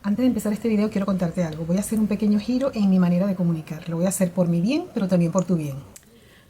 Antes de empezar este video quiero contarte algo. Voy a hacer un pequeño giro en mi manera de comunicar. Lo voy a hacer por mi bien, pero también por tu bien.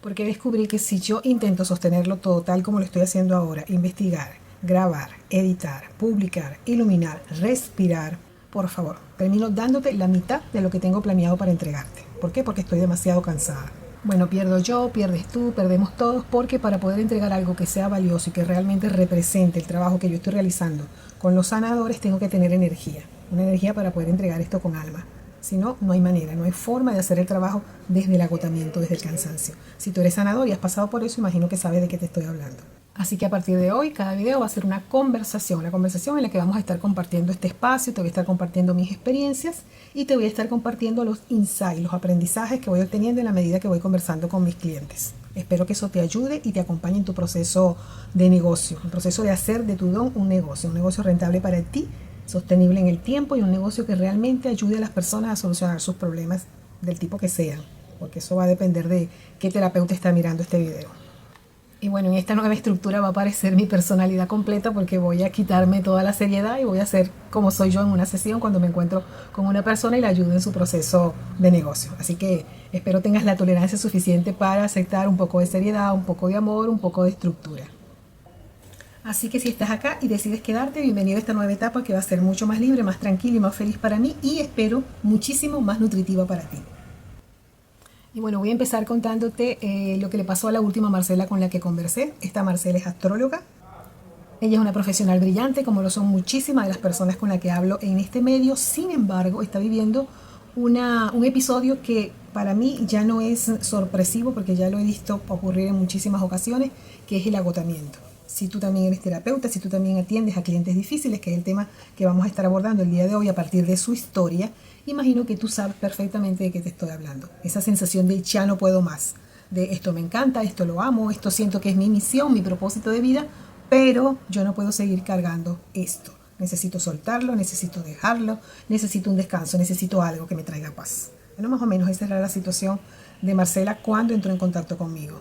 Porque descubrí que si yo intento sostenerlo todo tal como lo estoy haciendo ahora, investigar, grabar, editar, publicar, iluminar, respirar, por favor, termino dándote la mitad de lo que tengo planeado para entregarte. ¿Por qué? Porque estoy demasiado cansada. Bueno, pierdo yo, pierdes tú, perdemos todos, porque para poder entregar algo que sea valioso y que realmente represente el trabajo que yo estoy realizando con los sanadores, tengo que tener energía. Una energía para poder entregar esto con alma. Si no, no hay manera, no hay forma de hacer el trabajo desde el agotamiento, desde el cansancio. Si tú eres sanador y has pasado por eso, imagino que sabes de qué te estoy hablando. Así que a partir de hoy, cada video va a ser una conversación en la que vamos a estar compartiendo este espacio, te voy a estar compartiendo mis experiencias y te voy a estar compartiendo los insights, los aprendizajes que voy obteniendo en la medida que voy conversando con mis clientes. Espero que eso te ayude y te acompañe en tu proceso de negocio, el proceso de hacer de tu don un negocio rentable para ti, sostenible en el tiempo y un negocio que realmente ayude a las personas a solucionar sus problemas del tipo que sean, porque eso va a depender de qué terapeuta está mirando este video. Y bueno, en esta nueva estructura va a aparecer mi personalidad completa porque voy a quitarme toda la seriedad y voy a ser como soy yo en una sesión cuando me encuentro con una persona y la ayudo en su proceso de negocio. Así que espero tengas la tolerancia suficiente para aceptar un poco de seriedad, un poco de amor, un poco de estructura. Así que si estás acá y decides quedarte, bienvenido a esta nueva etapa que va a ser mucho más libre, más tranquila y más feliz para mí y espero muchísimo más nutritiva para ti. Y bueno, voy a empezar contándote lo que le pasó a la última Marcela con la que conversé. Esta Marcela es astróloga. Ella es una profesional brillante, como lo son muchísimas de las personas con las que hablo en este medio. Sin embargo, está viviendo un episodio que para mí ya no es sorpresivo, porque ya lo he visto ocurrir en muchísimas ocasiones, que es el agotamiento. Si tú también eres terapeuta, si tú también atiendes a clientes difíciles, que es el tema que vamos a estar abordando el día de hoy a partir de su historia, imagino que tú sabes perfectamente de qué te estoy hablando. Esa sensación de ya no puedo más, de esto me encanta, esto lo amo, esto siento que es mi misión, mi propósito de vida, pero yo no puedo seguir cargando esto. Necesito soltarlo, necesito dejarlo, necesito un descanso, necesito algo que me traiga paz. Bueno, más o menos esa era la situación de Marcela cuando entró en contacto conmigo.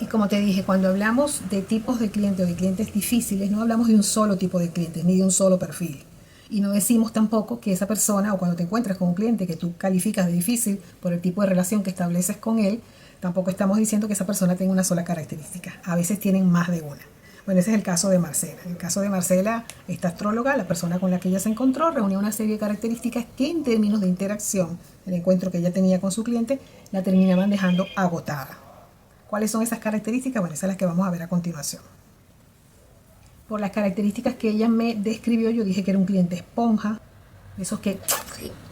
Y como te dije, cuando hablamos de tipos de clientes o de clientes difíciles, no hablamos de un solo tipo de clientes ni de un solo perfil. Y no decimos tampoco que esa persona, o cuando te encuentras con un cliente que tú calificas de difícil por el tipo de relación que estableces con él, tampoco estamos diciendo que esa persona tenga una sola característica. A veces tienen más de una. Bueno, ese es el caso de Marcela. En el caso de Marcela, esta astróloga, la persona con la que ella se encontró, reunía una serie de características que en términos de interacción, el encuentro que ella tenía con su cliente, la terminaban dejando agotada. ¿Cuáles son esas características? Bueno, esas son las que vamos a ver a continuación. Por las características que ella me describió, yo dije que era un cliente esponja, de esos que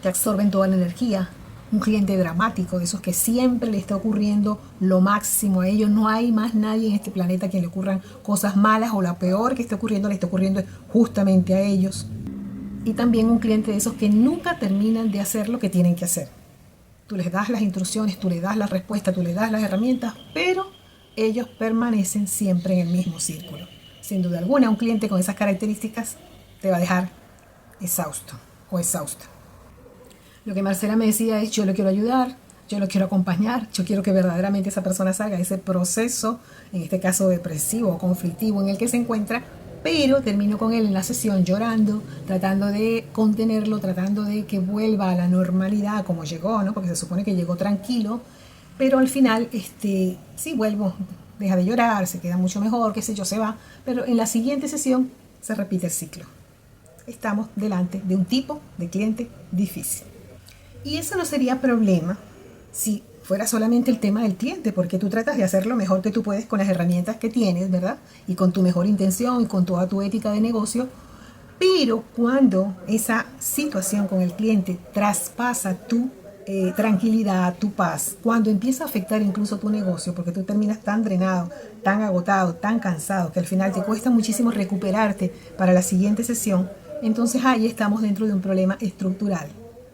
te absorben toda la energía, un cliente dramático, de esos que siempre le está ocurriendo lo máximo a ellos. No hay más nadie en este planeta a quien le ocurran cosas malas o la peor que esté ocurriendo le está ocurriendo justamente a ellos. Y también un cliente de esos que nunca terminan de hacer lo que tienen que hacer. Tú les das las instrucciones, tú les das la respuesta, tú les das las herramientas, pero ellos permanecen siempre en el mismo círculo. Sin duda alguna, un cliente con esas características te va a dejar exhausto o exhausta. Lo que Marcela me decía es, yo lo quiero ayudar, yo lo quiero acompañar, yo quiero que verdaderamente esa persona salga de ese proceso, en este caso depresivo o conflictivo en el que se encuentra, pero termino con él en la sesión llorando, tratando de contenerlo, tratando de que vuelva a la normalidad como llegó, ¿no? Porque se supone que llegó tranquilo, pero al final, sí, vuelvo, deja de llorar, se queda mucho mejor, qué sé yo, se va, pero en la siguiente sesión se repite el ciclo. Estamos delante de un tipo de cliente difícil. Y eso no sería problema si fuera solamente el tema del cliente, porque tú tratas de hacer lo mejor que tú puedes con las herramientas que tienes, ¿verdad? Y con tu mejor intención y con toda tu ética de negocio. Pero cuando esa situación con el cliente traspasa tu tranquilidad, tu paz, cuando empieza a afectar incluso tu negocio, porque tú terminas tan drenado, tan agotado, tan cansado, que al final te cuesta muchísimo recuperarte para la siguiente sesión, entonces ahí estamos dentro de un problema estructural,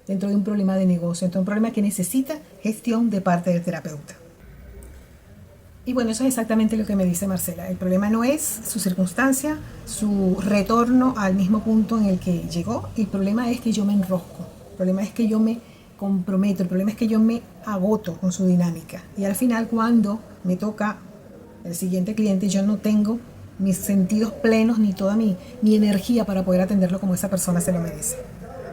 dentro de un problema de negocio, dentro de un problema que necesita gestión de parte del terapeuta. Y bueno, eso es exactamente lo que me dice Marcela. El problema no es su circunstancia, su retorno al mismo punto en el que llegó. El problema es que yo me enrosco. El problema es que yo me comprometo. El problema es que yo me agoto con su dinámica. Y al final, cuando me toca el siguiente cliente, yo no tengo mis sentidos plenos ni toda mi energía para poder atenderlo como esa persona se lo merece.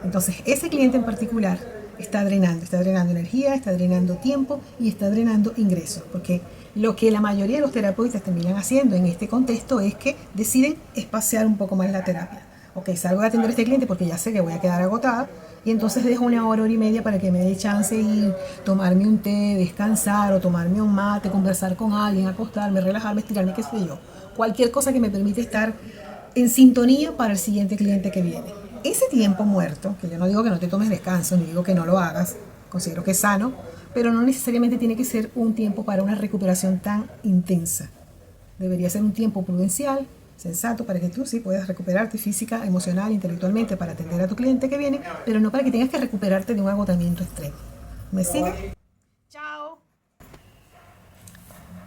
Entonces, ese cliente en particular está drenando energía, está drenando tiempo y está drenando ingresos, porque lo que la mayoría de los terapeutas terminan haciendo en este contexto es que deciden espaciar un poco más la terapia. Ok, salgo de atender a este cliente porque ya sé que voy a quedar agotada y entonces dejo una hora, hora y media para que me dé chance de ir, tomarme un té, descansar o tomarme un mate, conversar con alguien, acostarme, relajarme, estirarme, qué sé yo. Cualquier cosa que me permite estar en sintonía para el siguiente cliente que viene. Ese tiempo muerto, que yo no digo que no te tomes descanso, ni digo que no lo hagas, considero que es sano, pero no necesariamente tiene que ser un tiempo para una recuperación tan intensa. Debería ser un tiempo prudencial, sensato, para que tú sí puedas recuperarte física, emocional, intelectualmente para atender a tu cliente que viene, pero no para que tengas que recuperarte de un agotamiento extremo. ¿Me sigue? Chao.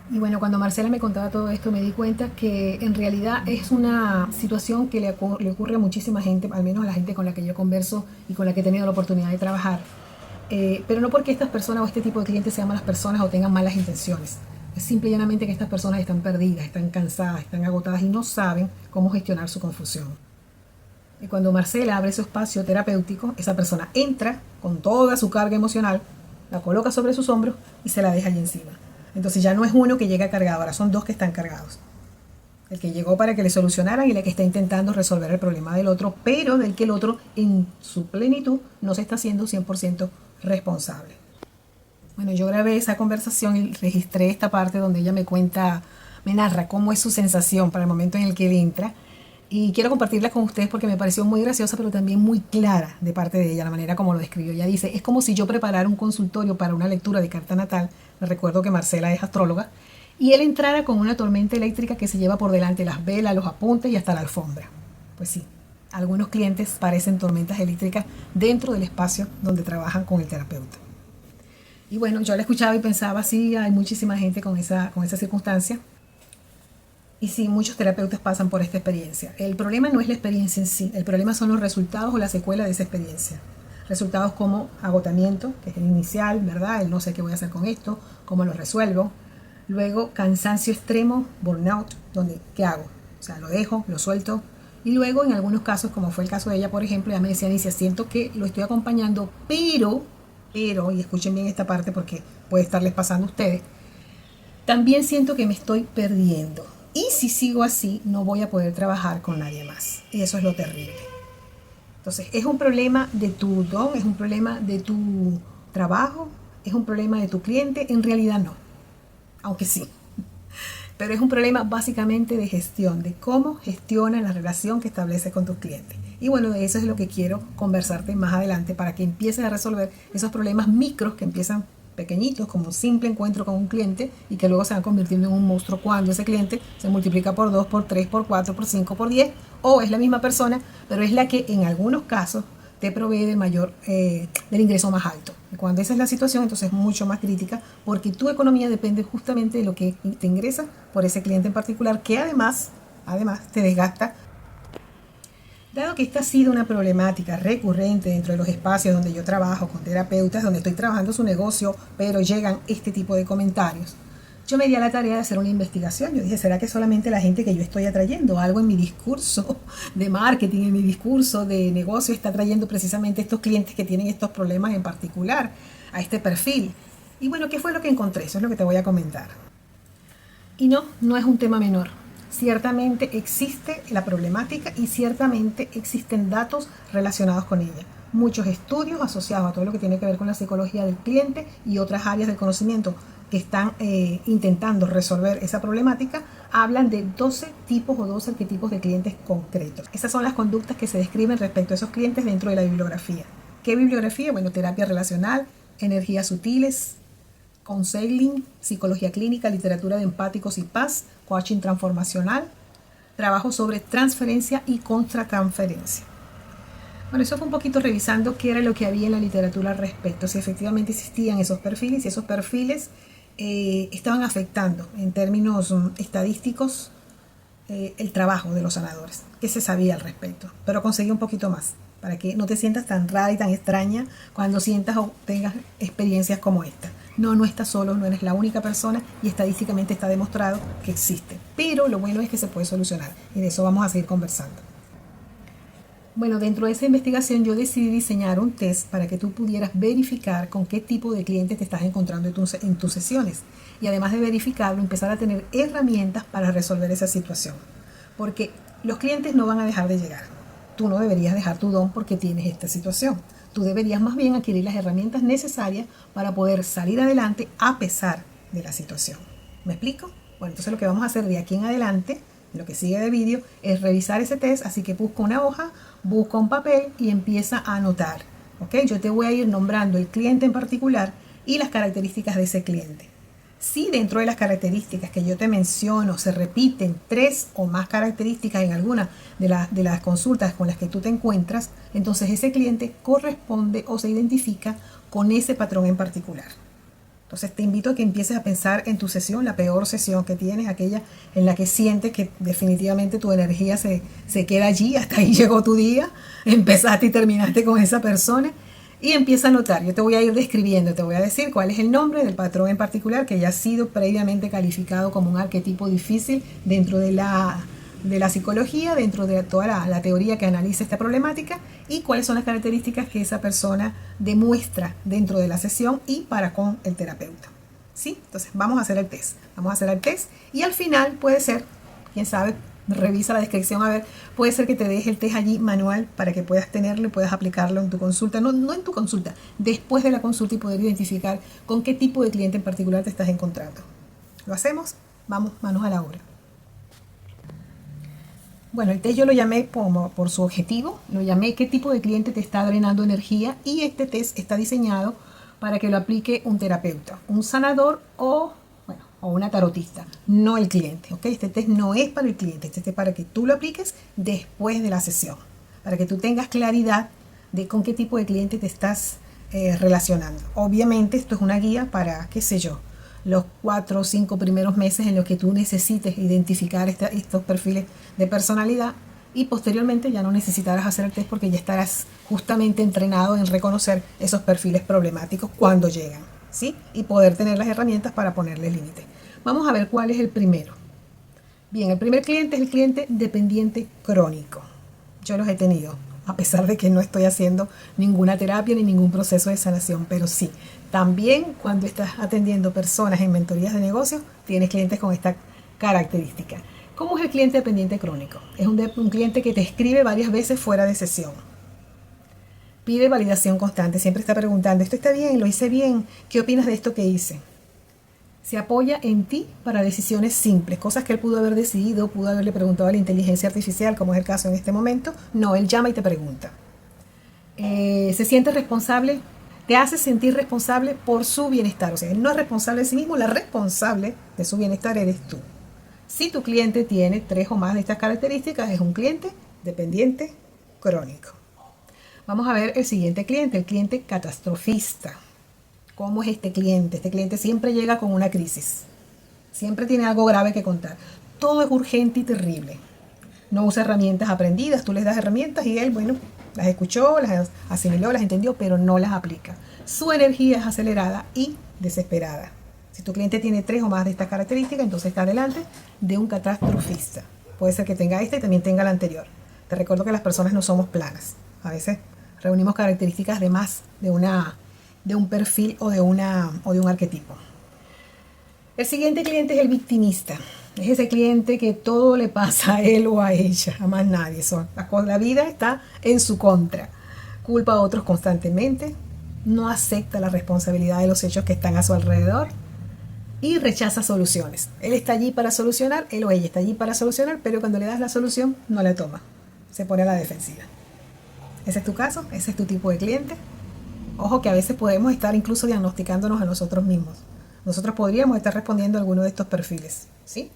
Y bueno, cuando Marcela me contaba todo esto, me di cuenta que en realidad es una situación que le ocurre a muchísima gente, al menos a la gente con la que yo converso y con la que he tenido la oportunidad de trabajar. Pero no porque estas personas o este tipo de clientes sean malas personas o tengan malas intenciones. Es simple y llanamente que estas personas están perdidas, están cansadas, están agotadas y no saben cómo gestionar su confusión. Y cuando Marcela abre su espacio terapéutico, esa persona entra con toda su carga emocional, la coloca sobre sus hombros y se la deja allí encima. Entonces ya no es uno que llega cargado, ahora son dos que están cargados. El que llegó para que le solucionaran y el que está intentando resolver el problema del otro, pero del que el otro en su plenitud no se está haciendo 100% responsable. Bueno, yo grabé esa conversación y registré esta parte donde ella me cuenta, me narra cómo es su sensación para el momento en el que él entra. Y quiero compartirla con ustedes porque me pareció muy graciosa, pero también muy clara de parte de ella, la manera como lo describió. Ella dice, es como si yo preparara un consultorio para una lectura de carta natal. Me recuerdo que Marcela es astróloga. Y él entrara con una tormenta eléctrica que se lleva por delante las velas, los apuntes y hasta la alfombra. Pues sí, algunos clientes parecen tormentas eléctricas dentro del espacio donde trabajan con el terapeuta. Y bueno, yo la escuchaba y pensaba, sí, hay muchísima gente con esa circunstancia. Y sí, muchos terapeutas pasan por esta experiencia. El problema no es la experiencia en sí, el problema son los resultados o la secuela de esa experiencia. Resultados como agotamiento, que es el inicial, ¿verdad? El no sé qué voy a hacer con esto, cómo lo resuelvo. Luego, cansancio extremo, burnout, donde, ¿qué hago? O sea, lo dejo, lo suelto. Y luego, en algunos casos, como fue el caso de ella, por ejemplo, ella me decía, Alicia, siento que lo estoy acompañando, pero, y escuchen bien esta parte porque puede estarles pasando a ustedes, también siento que me estoy perdiendo. Y si sigo así, no voy a poder trabajar con nadie más. Y eso es lo terrible. Entonces, ¿es un problema de tu don? ¿Es un problema de tu trabajo? ¿Es un problema de tu cliente? En realidad no. Aunque sí. Pero es un problema básicamente de gestión, de cómo gestiona la relación que estableces con tus clientes. Y bueno, de eso es lo que quiero conversarte más adelante para que empieces a resolver esos problemas micros que empiezan pequeñitos, como un simple encuentro con un cliente y que luego se van convirtiendo en un monstruo cuando ese cliente se multiplica por 2, por 3, por 4, por 5, por 10, o es la misma persona, pero es la que en algunos casos te provee del ingreso más alto. Y cuando esa es la situación, entonces es mucho más crítica porque tu economía depende justamente de lo que te ingresa por ese cliente en particular, que además te desgasta. Dado que esta ha sido una problemática recurrente dentro de los espacios donde yo trabajo con terapeutas, donde estoy trabajando su negocio, pero llegan este tipo de comentarios, yo me di a la tarea de hacer una investigación. Yo dije, ¿será que solamente la gente que yo estoy atrayendo, algo en mi discurso de marketing, en mi discurso de negocio, está atrayendo precisamente estos clientes que tienen estos problemas en particular a este perfil? Y bueno, ¿qué fue lo que encontré? Eso es lo que te voy a comentar. Y no es un tema menor. Ciertamente existe la problemática y ciertamente existen datos relacionados con ella. Muchos estudios asociados a todo lo que tiene que ver con la psicología del cliente y otras áreas del conocimiento que están intentando resolver esa problemática hablan de 12 tipos o 12 arquetipos de clientes concretos. Esas son las conductas que se describen respecto a esos clientes dentro de la bibliografía. ¿Qué bibliografía? Bueno, terapia relacional, energías sutiles, counseling, psicología clínica, literatura de empáticos y paz, coaching transformacional, trabajo sobre transferencia y contratransferencia. Bueno, eso fue un poquito revisando qué era lo que había en la literatura al respecto, si efectivamente existían esos perfiles y esos perfiles estaban afectando en términos estadísticos el trabajo de los sanadores, qué se sabía al respecto, pero conseguí un poquito más para que no te sientas tan rara y tan extraña cuando sientas o tengas experiencias como esta. No estás solo, no eres la única persona y estadísticamente está demostrado que existe. Pero lo bueno es que se puede solucionar y de eso vamos a seguir conversando. Bueno, dentro de esa investigación yo decidí diseñar un test para que tú pudieras verificar con qué tipo de clientes te estás encontrando en tus sesiones. Y además de verificarlo, empezar a tener herramientas para resolver esa situación. Porque los clientes no van a dejar de llegar. Tú no deberías dejar tu don porque tienes esta situación. Tú deberías más bien adquirir las herramientas necesarias para poder salir adelante a pesar de la situación. ¿Me explico? Bueno, entonces lo que vamos a hacer de aquí en adelante, lo que sigue del vídeo, es revisar ese test. Así que busca una hoja, busca un papel y empieza a anotar. ¿Ok? Yo te voy a ir nombrando el cliente en particular y las características de ese cliente. Si dentro de las características que yo te menciono se repiten 3 o más características en alguna de las consultas con las que tú te encuentras, entonces ese cliente corresponde o se identifica con ese patrón en particular. Entonces te invito a que empieces a pensar en tu sesión, la peor sesión que tienes, aquella en la que sientes que definitivamente tu energía se queda allí, hasta ahí llegó tu día, empezaste y terminaste con esa persona. Y empieza a notar, yo te voy a ir describiendo, te voy a decir cuál es el nombre del patrón en particular que ya ha sido previamente calificado como un arquetipo difícil dentro de la psicología, dentro de toda la teoría que analiza esta problemática, y cuáles son las características que esa persona demuestra dentro de la sesión y para con el terapeuta. ¿Sí? Entonces vamos a hacer el test. Vamos a hacer el test y al final puede ser, quién sabe, revisa la descripción, a ver, puede ser que te deje el test allí manual para que puedas tenerlo y puedas aplicarlo en tu consulta, no en tu consulta, después de la consulta, y poder identificar con qué tipo de cliente en particular te estás encontrando. ¿Lo hacemos? Vamos, manos a la obra. Bueno, el test yo lo llamé por su objetivo, lo llamé qué tipo de cliente te está drenando energía, y este test está diseñado para que lo aplique un terapeuta, un sanador o una tarotista, no el cliente, ¿ok? Este test no es para el cliente, este test es para que tú lo apliques después de la sesión, para que tú tengas claridad de con qué tipo de cliente te estás relacionando. Obviamente esto es una guía para, qué sé yo, los 4 o 5 primeros meses en los que tú necesites identificar estos perfiles de personalidad, y posteriormente ya no necesitarás hacer el test porque ya estarás justamente entrenado en reconocer esos perfiles problemáticos cuando llegan, ¿sí? Y poder tener las herramientas para ponerle límite. Vamos a ver cuál es el primero. Bien, el primer cliente es el cliente dependiente crónico. Yo los he tenido, a pesar de que no estoy haciendo ninguna terapia ni ningún proceso de sanación, pero sí, también cuando estás atendiendo personas en mentorías de negocios, tienes clientes con esta característica. ¿Cómo es el cliente dependiente crónico? Es un cliente que te escribe varias veces fuera de sesión. Pide validación constante, siempre está preguntando, ¿esto está bien? ¿Lo hice bien? ¿Qué opinas de esto que hice? Se apoya en ti para decisiones simples, cosas que él pudo haber decidido, pudo haberle preguntado a la inteligencia artificial, como es el caso en este momento. No, él llama y te pregunta. Se siente responsable, te hace sentir responsable por su bienestar. O sea, él no es responsable de sí mismo, la responsable de su bienestar eres tú. Si tu cliente tiene 3 o más de estas características, es un cliente dependiente crónico. Vamos a ver el siguiente cliente, el cliente catastrofista. ¿Cómo es este cliente? Este cliente siempre llega con una crisis. Siempre tiene algo grave que contar. Todo es urgente y terrible. No usa herramientas aprendidas. Tú les das herramientas y él, bueno, las escuchó, las asimiló, las entendió, pero no las aplica. Su energía es acelerada y desesperada. Si tu cliente tiene 3 o más de estas características, entonces está delante de un catastrofista. Puede ser que tenga esta y también tenga la anterior. Te recuerdo que las personas no somos planas. A veces reunimos características de más de un perfil o de un arquetipo. El siguiente cliente es el victimista. Es ese cliente que todo le pasa a él o a ella, a más nadie. La vida está en su contra. Culpa a otros constantemente, no acepta la responsabilidad de los hechos que están a su alrededor y rechaza soluciones. Él está allí para solucionar, él o ella está allí para solucionar, pero cuando le das la solución no la toma. Se pone a la defensiva. ¿Ese es tu caso? ¿Ese es tu tipo de cliente? Ojo que a veces podemos estar incluso diagnosticándonos a nosotros mismos. Nosotros podríamos estar respondiendo a alguno de estos perfiles, ¿sí?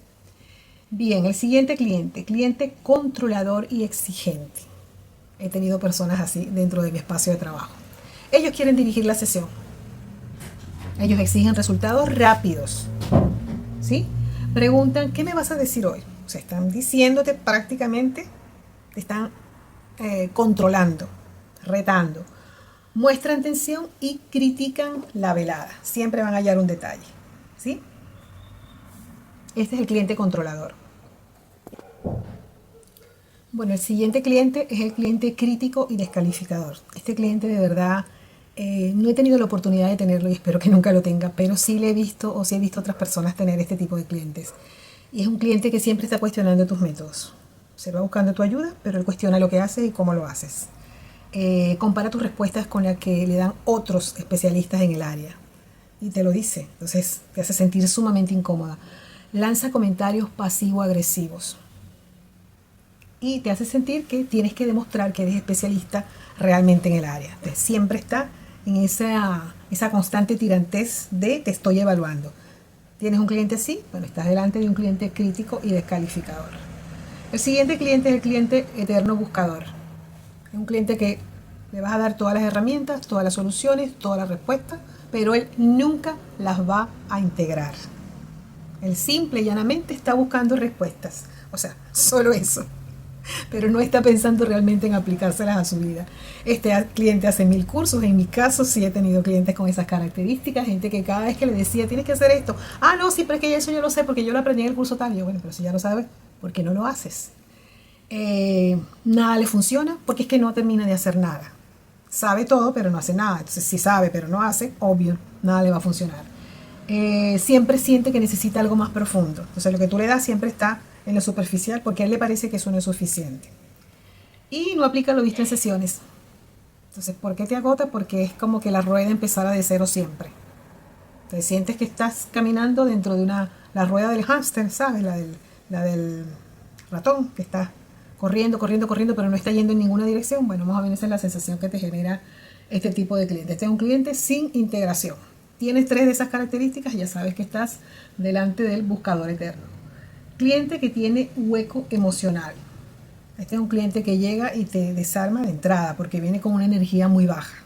Bien, el siguiente cliente, cliente controlador y exigente. He tenido personas así dentro de mi espacio de trabajo. Ellos quieren dirigir la sesión. Ellos exigen resultados rápidos, ¿sí? Preguntan, ¿qué me vas a decir hoy? O sea, están diciéndote prácticamente, te están controlando, retando. Muestran tensión y critican la velada. Siempre van a hallar un detalle, ¿sí? Este es el cliente controlador. Bueno, el siguiente cliente es el cliente crítico y descalificador. Este cliente de verdad no he tenido la oportunidad de tenerlo y espero que nunca lo tenga, pero sí le he visto o sí he visto otras personas tener este tipo de clientes. Y es un cliente que siempre está cuestionando tus métodos. Se va buscando tu ayuda, pero él cuestiona lo que haces y cómo lo haces. Compara tus respuestas con las que le dan otros especialistas en el área. Y te lo dice. Entonces te hace sentir sumamente incómoda. Lanza comentarios pasivo-agresivos. Y te hace sentir que tienes que demostrar que eres especialista realmente en el área. Entonces, siempre está en esa constante tirantez de te estoy evaluando. ¿Tienes un cliente así? Bueno, estás delante de un cliente crítico y descalificador. El siguiente cliente es el cliente eterno buscador. Es un cliente que le vas a dar todas las herramientas, todas las soluciones, todas las respuestas, pero él nunca las va a integrar. Él simple y llanamente está buscando respuestas. O sea, solo eso. Pero no está pensando realmente en aplicárselas a su vida. Este cliente hace 1000 cursos. En mi caso sí he tenido clientes con esas características. Gente que cada vez que le decía, tienes que hacer esto. Ah, no, sí, pero es que eso yo lo sé porque yo lo aprendí en el curso tal. Y yo, bueno, pero si ya lo sabes, ¿por qué no lo haces? Nada le funciona porque es que no termina de hacer nada. Sabe todo, pero no hace nada. Entonces, si sabe, pero no hace, obvio, nada le va a funcionar. Siempre siente que necesita algo más profundo. Entonces, lo que tú le das siempre está en lo superficial porque a él le parece que eso no es suficiente. Y no aplica lo visto en sesiones. Entonces, ¿por qué te agota? Porque es como que la rueda empezara de cero siempre. Entonces, sientes que estás caminando dentro de la rueda del hámster, ¿sabes? La del ratón, que está corriendo, corriendo, corriendo, pero no está yendo en ninguna dirección. Bueno, más o menos esa es la sensación que te genera este tipo de cliente. Este es un cliente sin integración. Tienes 3 de esas características, ya sabes que estás delante del buscador eterno. Cliente que tiene hueco emocional. Este es un cliente que llega y te desarma de entrada porque viene con una energía muy baja.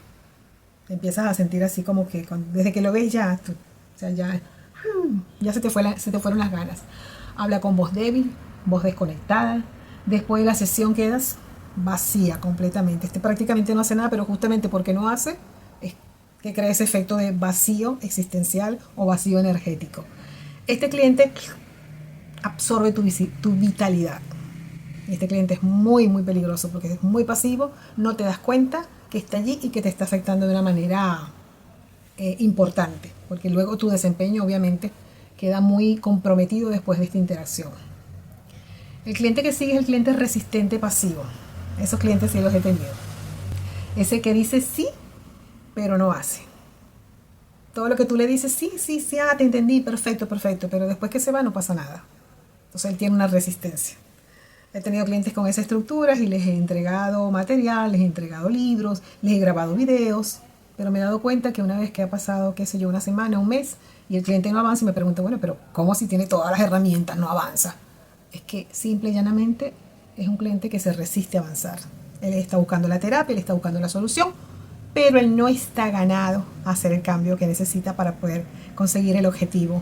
Te empiezas a sentir así como que desde que lo ves ya, o sea, ya se te fueron las ganas. Habla con voz débil, voz desconectada. Después de la sesión quedas vacía completamente. Este prácticamente no hace nada, pero justamente porque no hace, es que crea ese efecto de vacío existencial o vacío energético. Este cliente absorbe tu vitalidad. Este cliente es muy, muy peligroso porque es muy pasivo, no te das cuenta que está allí y que te está afectando de una manera importante, porque luego tu desempeño obviamente queda muy comprometido después de esta interacción. El cliente que sigue es el cliente resistente pasivo. Esos clientes sí los he tenido. Ese que dice sí, pero no hace. Todo lo que tú le dices, sí, sí, sí, te entendí, perfecto, perfecto, pero después que se va no pasa nada. Entonces él tiene una resistencia. He tenido clientes con esas estructuras y les he entregado material, les he entregado libros, les he grabado videos, pero me he dado cuenta que una vez que ha pasado, qué sé yo, una semana, un mes, y el cliente no avanza y me pregunta, bueno, pero ¿cómo si tiene todas las herramientas no avanza? Es que simple y llanamente es un cliente que se resiste a avanzar. Él está buscando la terapia, él está buscando la solución, pero él no está ganado a hacer el cambio que necesita para poder conseguir el objetivo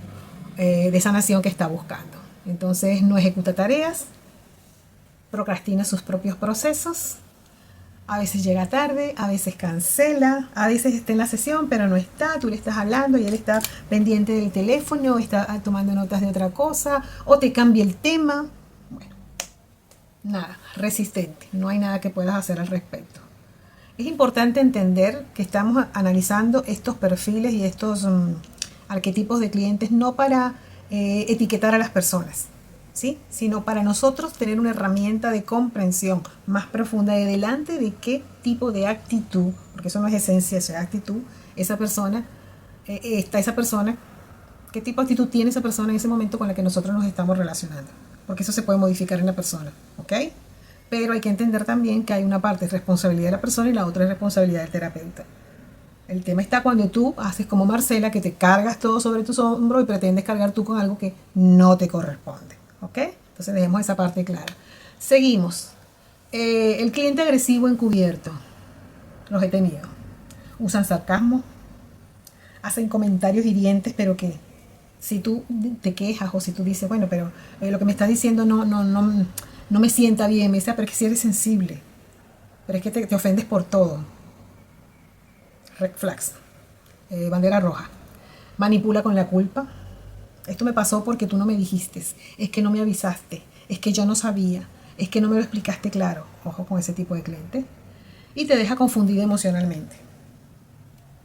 de sanación que está buscando. Entonces no ejecuta tareas, procrastina sus propios procesos, a veces llega tarde, a veces cancela, a veces está en la sesión pero no está, tú le estás hablando y él está pendiente del teléfono, está tomando notas de otra cosa o te cambia el tema. Bueno, nada, resistente, no hay nada que puedas hacer al respecto. Es importante entender que estamos analizando estos perfiles y estos arquetipos de clientes no para etiquetar a las personas, ¿sí? Sino para nosotros tener una herramienta de comprensión más profunda de delante de qué tipo de actitud, porque eso no es esencia, eso es actitud, esa persona, qué tipo de actitud tiene esa persona en ese momento con la que nosotros nos estamos relacionando, porque eso se puede modificar en la persona, ¿ok? Pero hay que entender también que hay una parte de responsabilidad de la persona y la otra es responsabilidad del terapeuta. El tema está cuando tú haces como Marcela, que te cargas todo sobre tus hombros y pretendes cargar tú con algo que no te corresponde. ¿Ok? Entonces dejemos esa parte clara. Seguimos. El cliente agresivo encubierto. Los he tenido. Usan sarcasmo. Hacen comentarios hirientes, pero que si tú te quejas o si tú dices, bueno, pero lo que me estás diciendo no me sienta bien, me dice, pero es que si eres sensible, pero es que te ofendes por todo. Red flags, bandera roja. Manipula con la culpa. Esto me pasó porque tú no me dijiste, es que no me avisaste, es que yo no sabía, es que no me lo explicaste claro. Ojo con ese tipo de cliente. Y te deja confundido emocionalmente.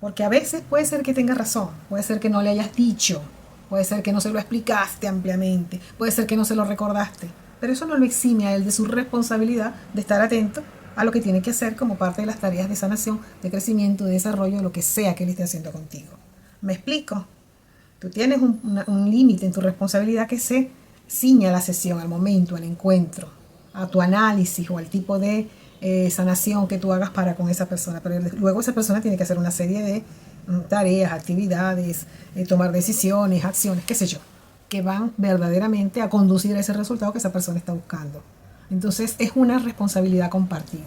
Porque a veces puede ser que tengas razón, puede ser que no le hayas dicho, puede ser que no se lo explicaste ampliamente, puede ser que no se lo recordaste. Pero eso no lo exime a él de su responsabilidad de estar atento a lo que tiene que hacer como parte de las tareas de sanación, de crecimiento, de desarrollo, lo que sea que él esté haciendo contigo. ¿Me explico? Tú tienes un límite en tu responsabilidad que se ciña a la sesión, al momento, al encuentro, a tu análisis o al tipo de sanación que tú hagas para con esa persona. Pero luego esa persona tiene que hacer una serie de tareas, actividades, tomar decisiones, acciones, qué sé yo, que van verdaderamente a conducir a ese resultado que esa persona está buscando. Entonces es una responsabilidad compartida.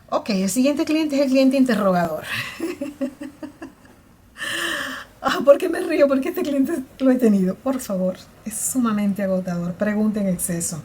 Ok, el siguiente cliente es el cliente interrogador. ¿Por qué me río? Porque este cliente lo he tenido. Por favor, es sumamente agotador. Pregunta en exceso.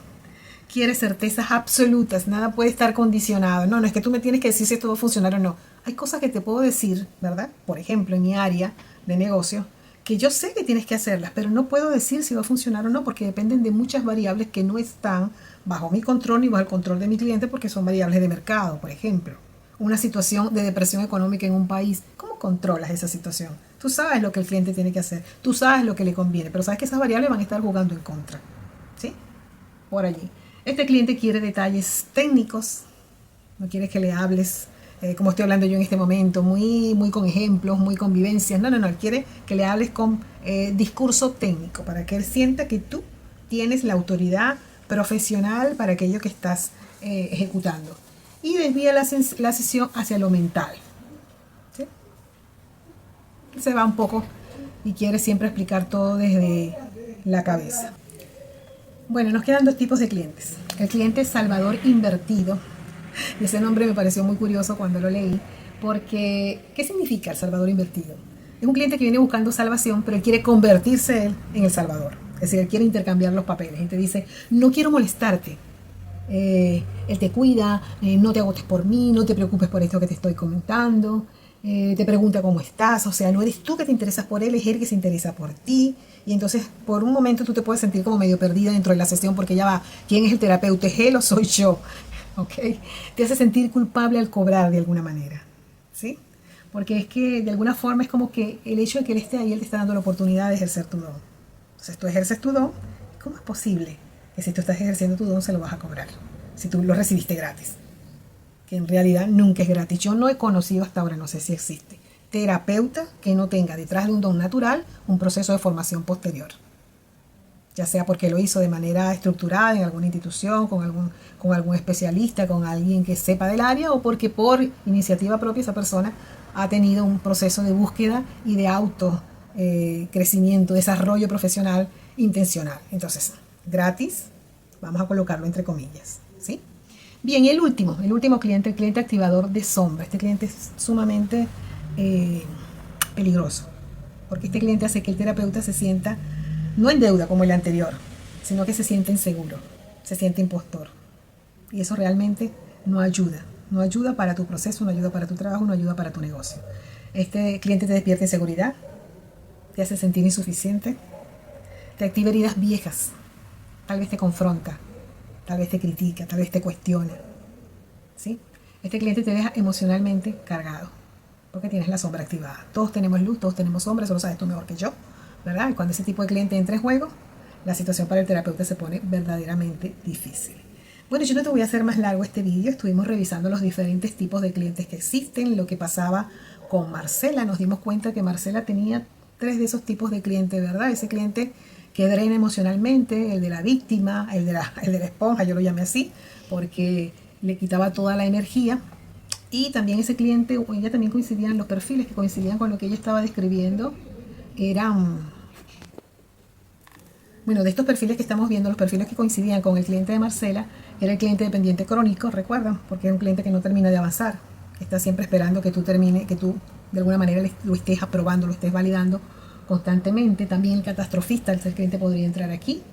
Quiere certezas absolutas. Nada puede estar condicionado. No es que tú me tienes que decir si esto va a funcionar o no. Hay cosas que te puedo decir, ¿verdad? Por ejemplo, en mi área de negocio, que yo sé que tienes que hacerlas, pero no puedo decir si va a funcionar o no, porque dependen de muchas variables que no están bajo mi control ni bajo el control de mi cliente, porque son variables de mercado, por ejemplo. Una situación de depresión económica en un país, ¿cómo controlas esa situación? Tú sabes lo que el cliente tiene que hacer, tú sabes lo que le conviene, pero sabes que esas variables van a estar jugando en contra. ¿Sí? Por allí. Este cliente quiere detalles técnicos, no quiere que le hables como estoy hablando yo en este momento, muy con ejemplos, muy con vivencias. No, él quiere que le hables con discurso técnico, para que él sienta que tú tienes la autoridad profesional para aquello que estás ejecutando. Y desvía la sesión hacia lo mental. ¿Sí? Se va un poco y quiere siempre explicar todo desde la cabeza. Bueno, nos quedan dos tipos de clientes. El cliente salvador invertido. Y ese nombre me pareció muy curioso cuando lo leí, porque ¿qué significa el salvador invertido? Es un cliente que viene buscando salvación, pero él quiere convertirse él en el salvador. Es decir, él quiere intercambiar los papeles. Y te dice, no quiero molestarte. Él te cuida, no te agotes por mí, no te preocupes por esto que te estoy comentando. Te pregunta cómo estás, o sea, no eres tú que te interesas por él, es él que se interesa por ti. Y entonces por un momento tú te puedes sentir como medio perdida dentro de la sesión, porque ya va, ¿quién es el terapeuta? ¿Es él o soy yo? ¿Okay? Te hace sentir culpable al cobrar de alguna manera, ¿sí? Porque es que de alguna forma es como que el hecho de que él esté ahí, él te está dando la oportunidad de ejercer tu don. Entonces tú ejerces tu don, ¿cómo es posible que si tú estás ejerciendo tu don se lo vas a cobrar? Si tú lo recibiste gratis. Que en realidad nunca es gratis. Yo no he conocido hasta ahora, no sé si existe, terapeuta que no tenga detrás de un don natural un proceso de formación posterior. Ya sea porque lo hizo de manera estructurada en alguna institución, con algún especialista, con alguien que sepa del área, o porque por iniciativa propia esa persona ha tenido un proceso de búsqueda y de auto crecimiento, desarrollo profesional intencional. Entonces, gratis, vamos a colocarlo entre comillas, ¿sí? Bien, el último cliente, el cliente activador de sombra. Este cliente es sumamente peligroso, porque este cliente hace que el terapeuta se sienta no en deuda como el anterior, sino que se siente inseguro, se siente impostor. Y eso realmente no ayuda. No ayuda para tu proceso, no ayuda para tu trabajo, no ayuda para tu negocio. Este cliente te despierta inseguridad, te hace sentir insuficiente, te activa heridas viejas, tal vez te confronta, tal vez te critica, tal vez te cuestiona. ¿Sí? Este cliente te deja emocionalmente cargado, porque tienes la sombra activada. Todos tenemos luz, todos tenemos sombra, eso lo sabes tú mejor que yo, ¿verdad? Y cuando ese tipo de cliente entra en juego, la situación para el terapeuta se pone verdaderamente difícil. Bueno, yo no te voy a hacer más largo este vídeo. Estuvimos revisando los diferentes tipos de clientes que existen, lo que pasaba con Marcela. Nos dimos cuenta que Marcela tenía 3 de esos tipos de clientes, ¿verdad? Ese cliente que drena emocionalmente, el de la víctima, el de la esponja, yo lo llamé así, porque le quitaba toda la energía. Y también ese cliente, ella también coincidían, los perfiles que coincidían con lo que ella estaba describiendo, eran, bueno, de estos perfiles que estamos viendo, los perfiles que coincidían con el cliente de Marcela, era el cliente dependiente crónico, recuerdan, porque es un cliente que no termina de avanzar, que está siempre esperando que tú termine, que tú de alguna manera lo estés aprobando, lo estés validando constantemente. También el catastrofista, el cliente podría entrar aquí.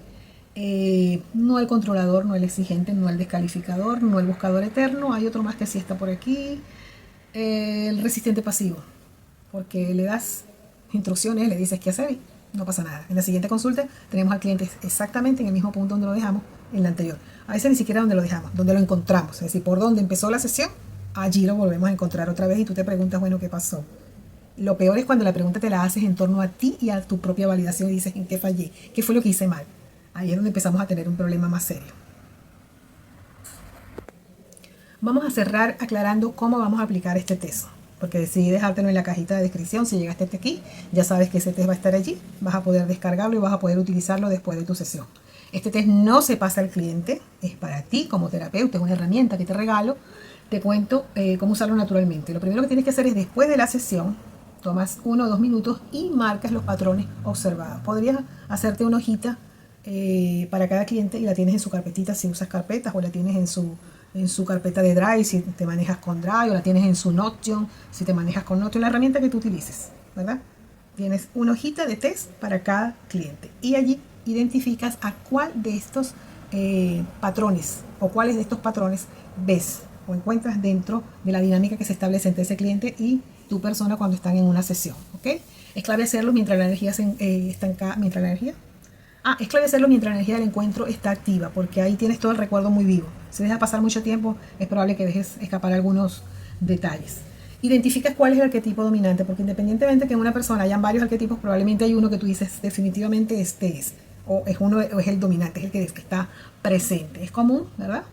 No el controlador, no el exigente, no el descalificador, no el buscador eterno. Hay otro más que sí está por aquí. El resistente pasivo, porque le das instrucciones, le dices qué hacer y no pasa nada. En la siguiente consulta tenemos al cliente exactamente en el mismo punto donde lo dejamos, en la anterior. A veces ni siquiera donde lo dejamos, donde lo encontramos. Es decir, por donde empezó la sesión, allí lo volvemos a encontrar otra vez y tú te preguntas, bueno, ¿qué pasó? Lo peor es cuando la pregunta te la haces en torno a ti y a tu propia validación y dices, ¿en qué fallé? ¿Qué fue lo que hice mal? Ahí es donde empezamos a tener un problema más serio. Vamos a cerrar aclarando cómo vamos a aplicar este test, porque decidí dejártelo en la cajita de descripción. Si llegaste hasta aquí, ya sabes que ese test va a estar allí, vas a poder descargarlo y vas a poder utilizarlo después de tu sesión. Este test no se pasa al cliente, es para ti como terapeuta, es una herramienta que te regalo. Te cuento cómo usarlo naturalmente. Lo primero que tienes que hacer es, después de la sesión, tomas 1 o 2 minutos y marcas los patrones observados. Podrías hacerte una hojita para cada cliente y la tienes en su carpetita si usas carpetas, o la tienes en su carpeta de Drive si te manejas con Drive, o la tienes en su Notion si te manejas con Notion, la herramienta que tú utilices, ¿verdad? Tienes una hojita de test para cada cliente y allí identificas a cuál de estos patrones o cuáles de estos patrones ves o encuentras dentro de la dinámica que se establece entre ese cliente y tu persona cuando están en una sesión, ¿ok? Es clave hacerlo mientras la energía está mientras la energía. Es clave hacerlo mientras la energía del encuentro está activa, porque ahí tienes todo el recuerdo muy vivo. Si dejas pasar mucho tiempo, es probable que dejes escapar algunos detalles. Identificas cuál es el arquetipo dominante, porque independientemente que en una persona hayan varios arquetipos, probablemente hay uno que tú dices, definitivamente este es, o es uno, o es el dominante, es el que está presente. Es común, ¿verdad?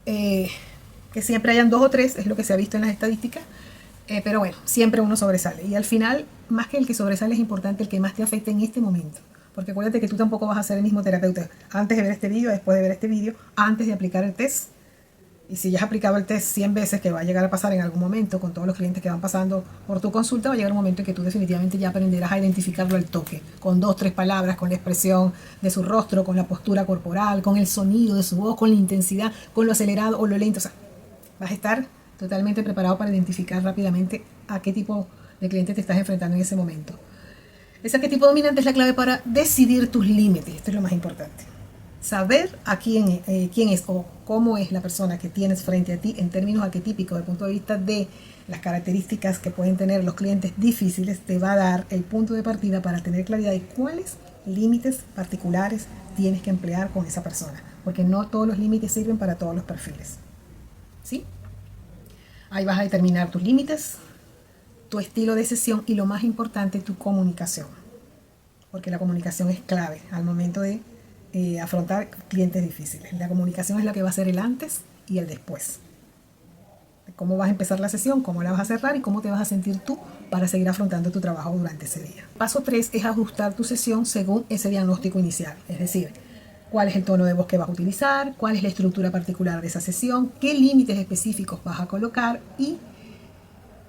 Que siempre hayan 2 o 3, es lo que se ha visto en las estadísticas, pero bueno, siempre uno sobresale. Y al final, más que el que sobresale, es importante el que más te afecte en este momento. Porque acuérdate que tú tampoco vas a ser el mismo terapeuta antes de ver este vídeo, después de ver este vídeo, antes de aplicar el test. Y si ya has aplicado el test 100 veces, que va a llegar a pasar en algún momento con todos los clientes que van pasando por tu consulta, va a llegar un momento en que tú definitivamente ya aprenderás a identificarlo al toque, con 2 o 3 palabras, con la expresión de su rostro, con la postura corporal, con el sonido de su voz, con la intensidad, con lo acelerado o lo lento. O sea, vas a estar totalmente preparado para identificar rápidamente a qué tipo de cliente te estás enfrentando en ese momento. Ese arquetipo dominante es la clave para decidir tus límites. Esto es lo más importante. Saber a quién es o cómo es la persona que tienes frente a ti en términos arquetípicos, desde el punto de vista de las características que pueden tener los clientes difíciles, te va a dar el punto de partida para tener claridad de cuáles límites particulares tienes que emplear con esa persona, porque no todos los límites sirven para todos los perfiles. ¿Sí? Ahí vas a determinar tus límites, tu estilo de sesión y, lo más importante, tu comunicación, porque la comunicación es clave al momento de afrontar clientes difíciles. La comunicación es la que va a ser el antes y el después. Cómo vas a empezar la sesión, cómo la vas a cerrar y cómo te vas a sentir tú para seguir afrontando tu trabajo durante ese día. Paso 3 es ajustar tu sesión según ese diagnóstico inicial, es decir, cuál es el tono de voz que vas a utilizar, cuál es la estructura particular de esa sesión, qué límites específicos vas a colocar y,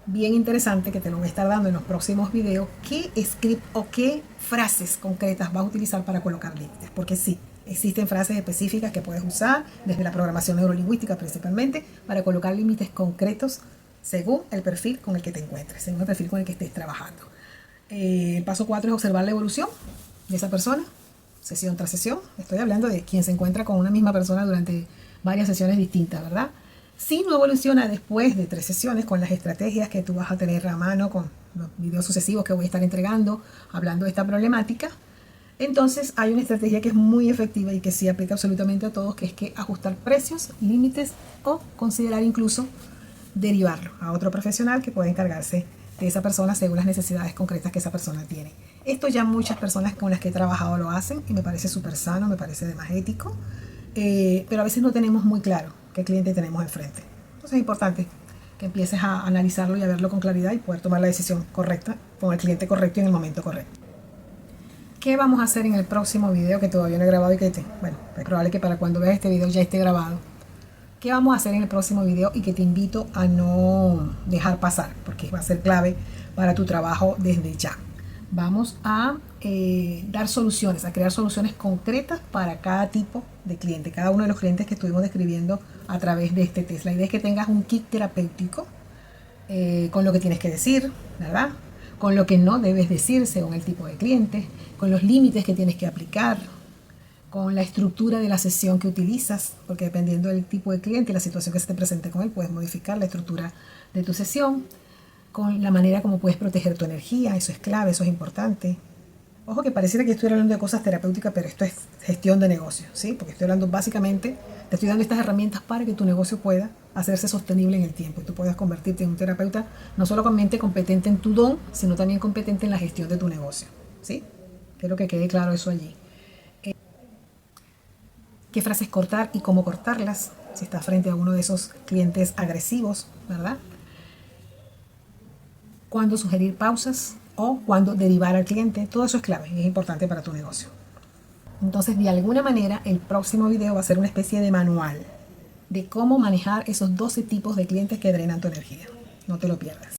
bien interesante, que te lo voy a estar dando en los próximos videos, qué script o qué frases concretas vas a utilizar para colocar límites, porque sí, existen frases específicas que puedes usar desde la programación neurolingüística principalmente para colocar límites concretos según el perfil con el que te encuentres, según el perfil con el que estés trabajando. El paso 4 es observar la evolución de esa persona, sesión tras sesión. Estoy hablando de quien se encuentra con una misma persona durante varias sesiones distintas, ¿verdad? Si no evoluciona después de 3 sesiones con las estrategias que tú vas a tener a mano, con los videos sucesivos que voy a estar entregando, hablando de esta problemática, entonces hay una estrategia que es muy efectiva y que sí aplica absolutamente a todos, que es que ajustar precios, límites o considerar incluso derivarlo a otro profesional que pueda encargarse de esa persona según las necesidades concretas que esa persona tiene. Esto ya muchas personas con las que he trabajado lo hacen y me parece súper sano, me parece además ético, pero a veces no tenemos muy claro qué cliente tenemos enfrente. Entonces es importante que empieces a analizarlo y a verlo con claridad y poder tomar la decisión correcta con el cliente correcto y en el momento correcto. ¿Qué vamos a hacer en el próximo video que todavía no he grabado y que bueno, es probable que para cuando veas este video ya esté grabado? ¿Qué vamos a hacer en el próximo video y que te invito a no dejar pasar? Porque va a ser clave para tu trabajo desde ya. Vamos a dar soluciones, a crear soluciones concretas para cada tipo de cliente, cada uno de los clientes que estuvimos describiendo a través de este test. La idea es que tengas un kit terapéutico con lo que tienes que decir, ¿verdad? Con lo que no debes decir según el tipo de cliente, con los límites que tienes que aplicar, con la estructura de la sesión que utilizas, porque dependiendo del tipo de cliente y la situación que se te presente con él, puedes modificar la estructura de tu sesión, con la manera como puedes proteger tu energía, eso es clave, eso es importante. Ojo que pareciera que estoy hablando de cosas terapéuticas, pero esto es gestión de negocio, ¿sí? Porque estoy hablando básicamente, te estoy dando estas herramientas para que tu negocio pueda hacerse sostenible en el tiempo y tú puedas convertirte en un terapeuta no solamente competente en tu don, sino también competente en la gestión de tu negocio, ¿sí? Quiero que quede claro eso allí. ¿Qué frases cortar y cómo cortarlas? Si estás frente a uno de esos clientes agresivos, ¿verdad? Cuándo sugerir pausas o cuándo derivar al cliente. Todo eso es clave y es importante para tu negocio. Entonces, de alguna manera, el próximo video va a ser una especie de manual de cómo manejar esos 12 tipos de clientes que drenan tu energía. No te lo pierdas.